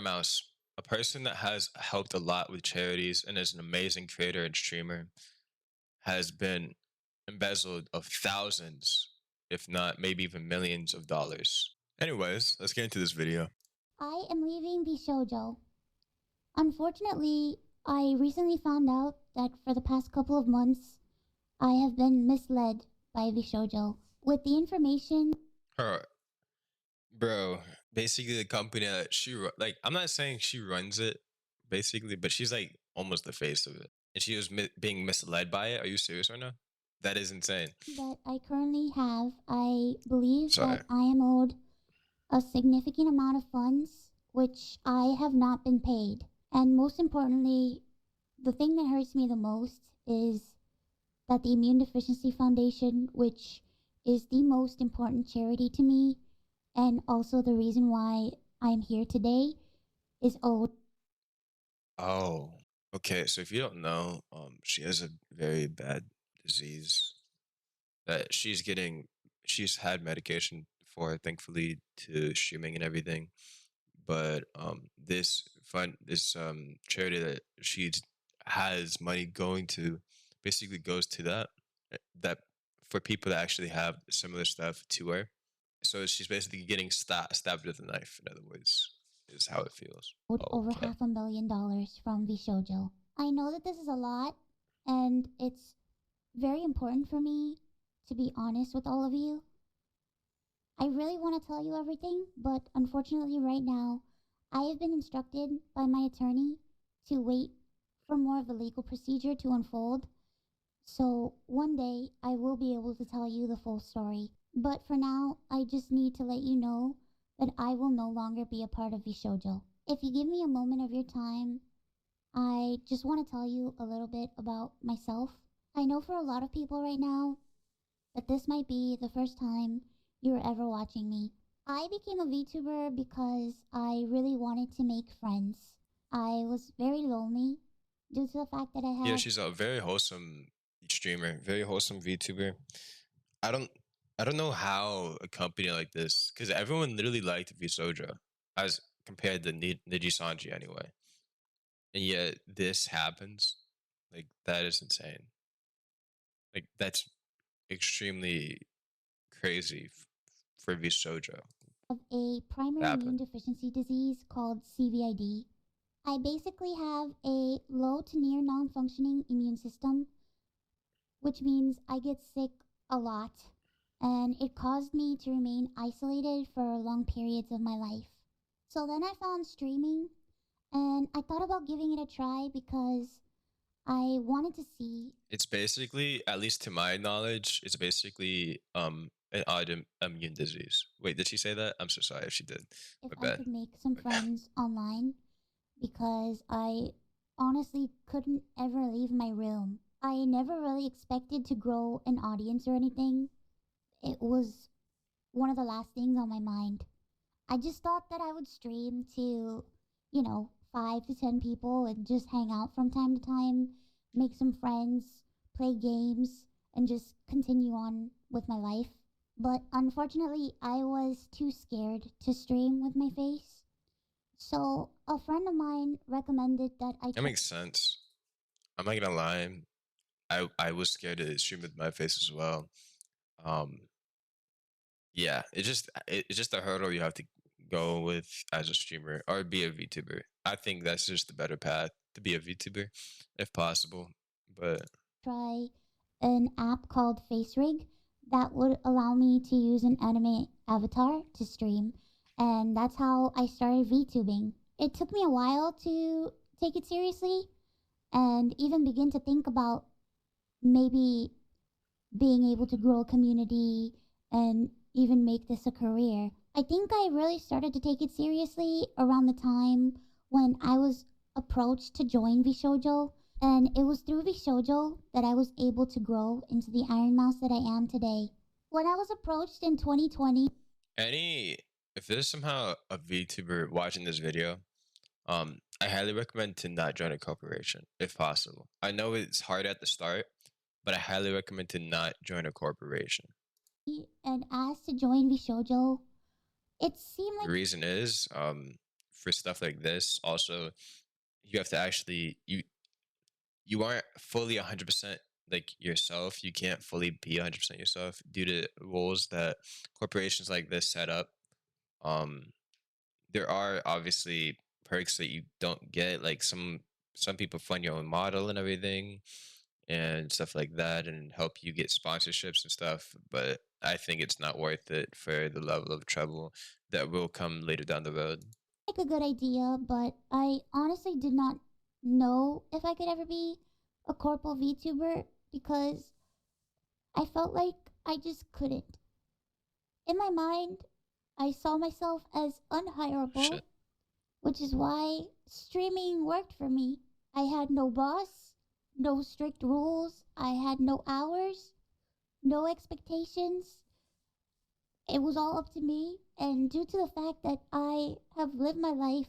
Ironmouse, a person that has helped a lot with charities and is an amazing creator and streamer, has been embezzled of thousands, if not maybe even millions of dollars. Anyways, let's get into this video. I am leaving the shoujo. Unfortunately, I recently found out that for the past couple of months, I have been misled by the shoujo with the information. Her, bro, basically the company that like, I'm not saying she runs it, basically, but she's like almost the face of it. And she was being misled by it. Are you serious right now? That is insane. That I currently have. I believe Sorry. that I am owed a significant amount of funds, which I have not been paid. And most importantly, the thing that hurts me the most is that the Immune Deficiency Foundation, which is the most important charity to me, and also the reason why I'm here today, is owed. Oh, okay. So if you don't know, she has a very bad disease that she's had medication for, thankfully, to streaming and everything. But this charity that she has money going to basically goes to that for people that actually have similar stuff to her. So she's basically getting stabbed with a knife, in other words, is how it feels. Over Okay. $500,000 from the shoujo. I know that this is a lot, and it's very important for me to be honest with all of you. I really want to tell you everything, but unfortunately, right now, I have been instructed by my attorney to wait for more of the legal procedure to unfold. So one day, I will be able to tell you the full story. But for now, I just need to let you know that I will no longer be a part of the shoujo. If you give me a moment of your time, I just want to tell you a little bit about myself. I know for a lot of people right now that this might be the first time you were ever watching me. I became a VTuber because I really wanted to make friends. I was very lonely due to the fact that I had. Yeah, she's a very wholesome streamer, very wholesome VTuber. I don't I don't know how a company like this, because everyone literally liked Visoja as compared to Niji Sanji anyway. And yet this happens. Like, that is insane. Like, that's extremely crazy for Visoja. Of a primary immune deficiency disease called CVID. I basically have a low to near non-functioning immune system, which means I get sick a lot, and it caused me to remain isolated for long periods of my life. So then I found streaming, and I thought about giving it a try because I wanted to see. It's basically, at least to my knowledge, it's basically an autoimmune disease. Wait, did she say that? I'm so sorry if she did. If My I bad. could make some friends online, because I honestly couldn't ever leave my room. I never really expected to grow an audience or anything. It was one of the last things on my mind. I just thought that I would stream to, 5 to 10 people and just hang out from time to time, make some friends, play games, and just continue on with my life. But unfortunately, I was too scared to stream with my face. So a friend of mine recommended that I. That makes sense. I'm not gonna lie. I was scared to stream with my face as well. Um, yeah, it's just a hurdle you have to go with as a streamer or be a VTuber. I think that's just the better path to be a VTuber, if possible. But try an app called FaceRig that would allow me to use an anime avatar to stream, and that's how I started VTubing. It took me a while to take it seriously and even begin to think about maybe being able to grow a community and even make this a career. I think I really started to take it seriously around the time when I was approached to join Vishojo, and it was through Vishojo that I was able to grow into the Ironmouse that I am today. When I was approached in 2020, if there's somehow a VTuber watching this video, I highly recommend to not join a corporation if possible. I know it's hard at the start, but I highly recommend to not join a corporation. and asked to join Vishojo, it seemed like. The reason is, for stuff like this, also you have to actually you aren't fully 100% like yourself. You can't fully be 100% yourself due to rules that corporations like this set up. Um, there are obviously perks that you don't get, like some people fund your own model and everything and stuff like that and help you get sponsorships and stuff, but I think it's not worth it for the level of trouble that will come later down the road. Like a good idea, but I honestly did not know if I could ever be a corporal VTuber because I felt like I just couldn't. In my mind, I saw myself as unhireable, Shit. which is why streaming worked for me. I had no boss, no strict rules, I had no hours, no expectations. It was all up to me, and due to the fact that I have lived my life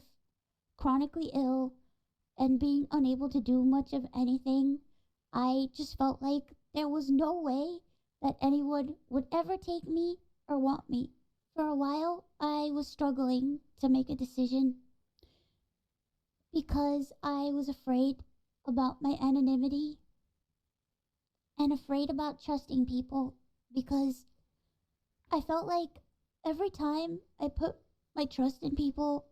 chronically ill and being unable to do much of anything, I just felt like there was no way that anyone would ever take me or want me. For a while, I was struggling to make a decision because I was afraid about my anonymity and afraid about trusting people because I felt like every time I put my trust in people,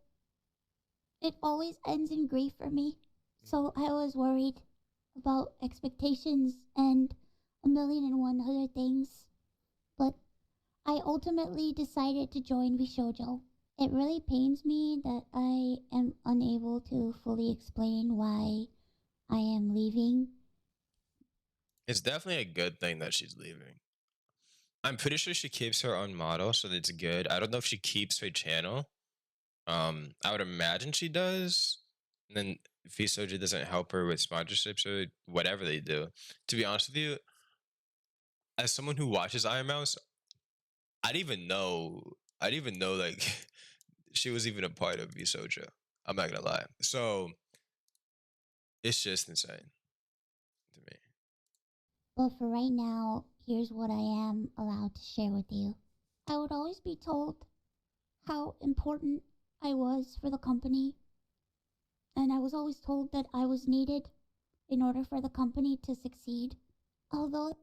it always ends in grief for me. So I was worried about expectations and a million and one other things. But I ultimately decided to join Vishojo. It really pains me that I am unable to fully explain why I am leaving. It's definitely a good thing that she's leaving. I'm pretty sure she keeps her own model, so that's good. I don't know if she keeps her channel. I would imagine she does. And then Vsoja doesn't help her with sponsorships or whatever they do. To be honest with you, as someone who watches Ironmouse, I didn't even know. I didn't even know like she was even a part of Vsoja. I'm not gonna lie. So it's just insane to me. But for right now, here's what I am allowed to share with you. I would always be told how important I was for the company, and I was always told that I was needed in order for the company to succeed. Although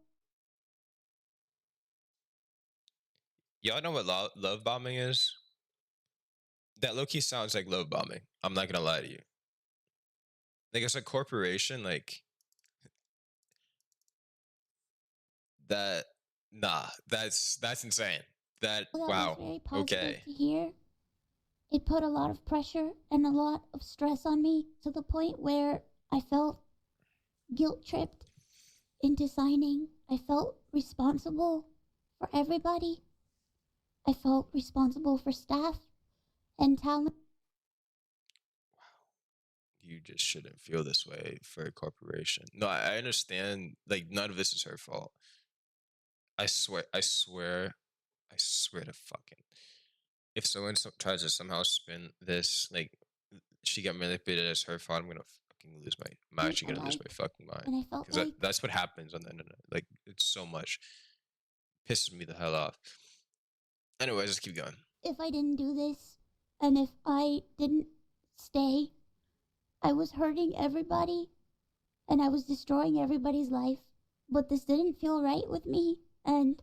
Y'all know what love bombing is? That low key sounds like love bombing. I'm not gonna lie to you. Like it's a corporation, like that. Nah, that's insane. That that was wow. very positive Okay. to hear. It put a lot of pressure and a lot of stress on me to the point where I felt guilt tripped into signing. I felt responsible for everybody. I felt responsible for staff and talent. You just shouldn't feel this way for a corporation. No, I understand. Like none of this is her fault. I swear. I swear. I swear to fucking. If someone tries to somehow spin this, like she got manipulated as her fault, I'm gonna fucking lose my. I'm actually gonna lose Alike, my fucking mind and I felt because like that's what happens on the internet. Like it's so much pisses me the hell off. Anyways, let's keep going. if I didn't do this and if I didn't stay, I was hurting everybody and I was destroying everybody's life. But this didn't feel right with me, and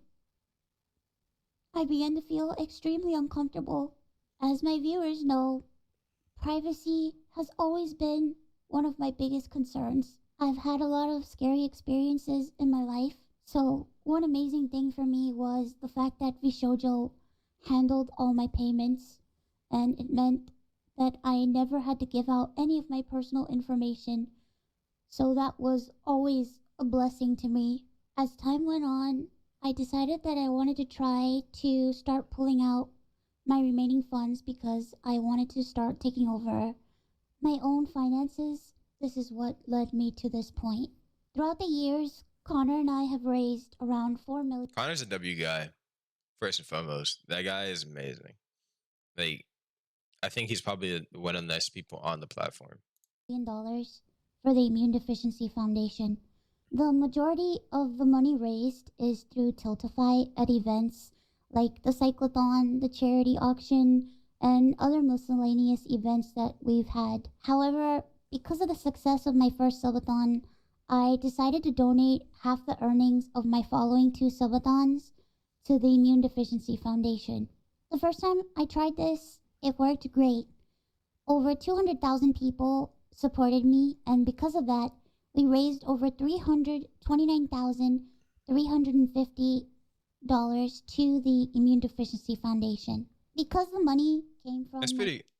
I began to feel extremely uncomfortable. As my viewers know, privacy has always been one of my biggest concerns. I've had a lot of scary experiences in my life, so one amazing thing for me was the fact that Vishojo handled all my payments, and it meant that I never had to give out any of my personal information, so that was always a blessing to me. As time went on, I decided that I wanted to try to start pulling out my remaining funds because I wanted to start taking over my own finances. This is what led me to this point. Throughout the years, Connor and I have raised around Connor's a W guy, first and foremost. That guy is amazing. Like, I think he's probably one of the nicest people on the platform. $1 million for the Immune Deficiency Foundation. The majority of the money raised is through Tiltify at events like the Cyclothon, the charity auction, and other miscellaneous events that we've had. However, because of the success of my first subathon, I decided to donate half the earnings of my following two subathons to the Immune Deficiency Foundation. The first time I tried this, it worked great. Over 200,000 people supported me, and because of that, we raised over $329,350 to the Immune Deficiency Foundation. Because the money came from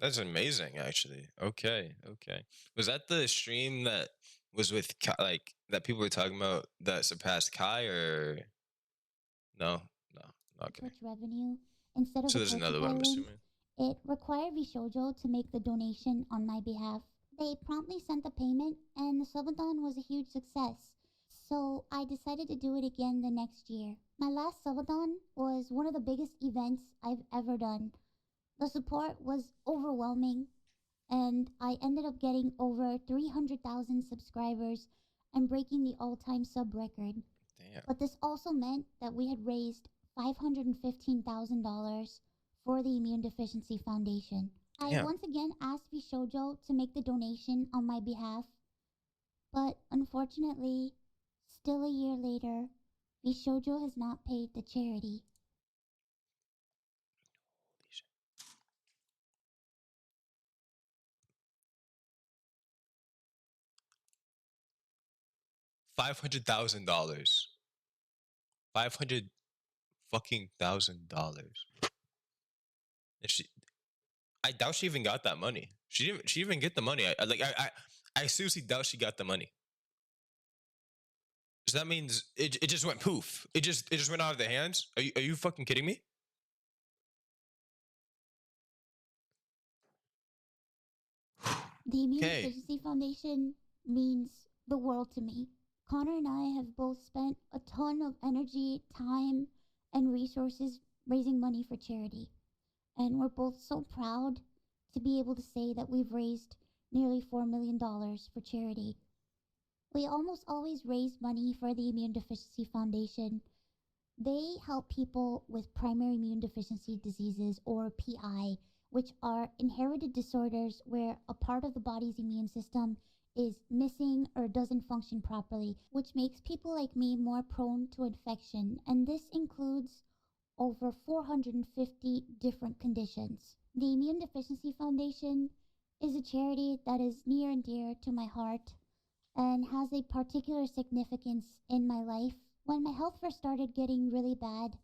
That's amazing, actually. Okay, okay. Was that the stream that was with like that people were talking about that surpassed Kai, or no? No. Okay. Twitch revenue, instead of So the there's another purchase one, I'm items, assuming. it required Vishojo to make the donation on my behalf. They promptly sent the payment, and the subathon was a huge success. So I decided to do it again the next year. My last subathon was one of the biggest events I've ever done. The support was overwhelming, and I ended up getting over 300,000 subscribers and breaking the all-time sub record. Damn. But this also meant that we had raised $515,000 for the Immune Deficiency Foundation. I Damn. once again asked Vishojo to make the donation on my behalf, but unfortunately, still a year later, Vishojo has not paid the charity. $500,000. $500,000. And I doubt she even got that money. She didn't. She even get the money. I seriously doubt she got the money. So that means it just went poof. It just went out of their hands. Are you fucking kidding me? The Immune Deficiency Foundation means the world to me. Connor and I have both spent a ton of energy, time, and resources raising money for charity. And we're both so proud to be able to say that we've raised nearly $4 million for charity. We almost always raise money for the Immune Deficiency Foundation. They help people with primary immune deficiency diseases, or PI, which are inherited disorders where a part of the body's immune system is missing or doesn't function properly, which makes people like me more prone to infection. And this includes over 450 different conditions. The Immune Deficiency Foundation is a charity that is near and dear to my heart and has a particular significance in my life. When my health first started getting really bad,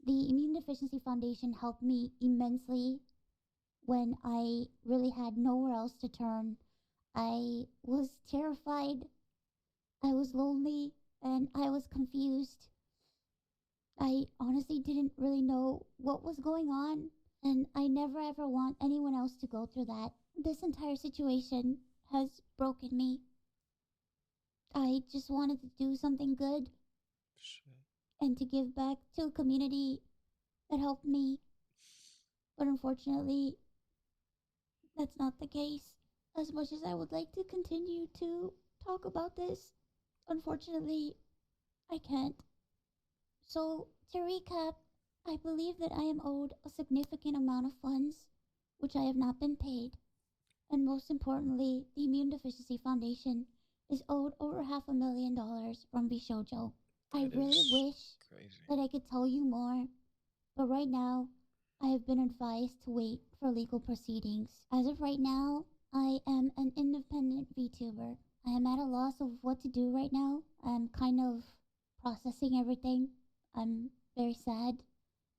the Immune Deficiency Foundation helped me immensely when I really had nowhere else to turn. I was terrified, I was lonely, and I was confused. I honestly didn't really know what was going on, and I never ever want anyone else to go through that. This entire situation has broken me. I just wanted to do something good and to give back to a community that helped me. But unfortunately, that's not the case. As much as I would like to continue to talk about this, unfortunately, I can't. So, to recap, I believe that I am owed a significant amount of funds, which I have not been paid. And most importantly, the Immune Deficiency Foundation is owed over $500,000 from Vishojo. I really wish that I could tell you more, but right now, I have been advised to wait for legal proceedings. As of right now, I am an independent VTuber. I am at a loss of what to do right now. I'm kind of processing everything. I'm very sad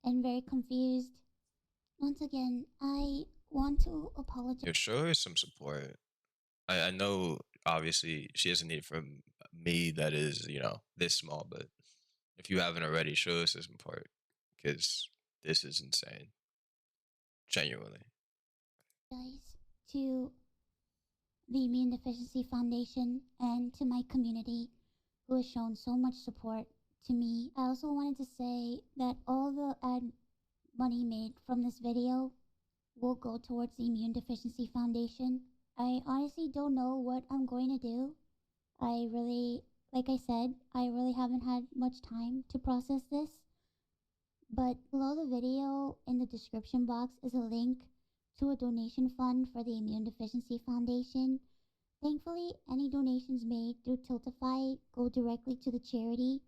and very confused. Once again, I want to apologize. Yeah, show her some support. I know obviously she doesn't need it from me that is, this small, but if you haven't already, show us some support because this is insane. Genuinely. To the Immune Deficiency Foundation and to my community who has shown so much support to me. I also wanted to say that all the ad money made from this video will go towards the Immune Deficiency Foundation. I honestly don't know what I'm going to do. Like I said, I really haven't had much time to process this. But below the video in the description box is a link to a donation fund for the Immune Deficiency Foundation. Thankfully, any donations made through Tiltify go directly to the charity.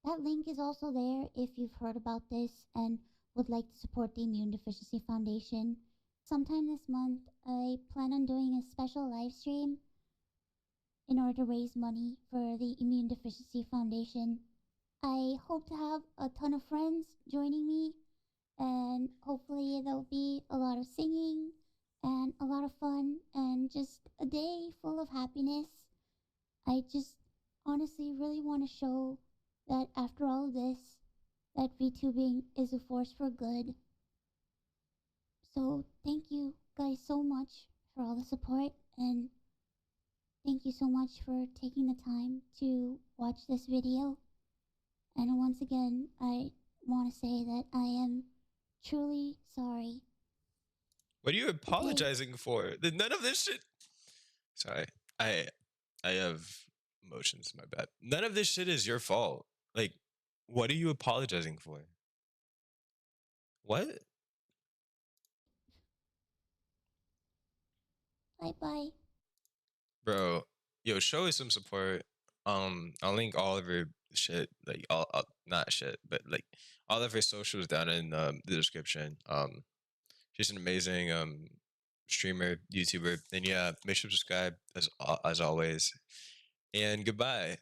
That link is also there if you've heard about this and would like to support the Immune Deficiency Foundation. Sometime this month, I plan on doing a special live stream in order to raise money for the Immune Deficiency Foundation. I hope to have a ton of friends joining me, and hopefully, there'll be a lot of singing and a lot of fun and just a day full of happiness. I just honestly really want to show that after all of this, that VTubing is a force for good. So, thank you guys so much for all the support, and thank you so much for taking the time to watch this video. And once again, I want to say that I am truly sorry. What are you apologizing for? None of this shit. Sorry, I I have emotions. My bad. None of this shit is your fault. Like, what are you apologizing for? What? Bye bye. Bro, yo, show us some support. I'll link all of her shit, like all not shit, but like all of her socials down in the description. She's an amazing streamer, YouTuber, and yeah, make sure to subscribe as always. And goodbye.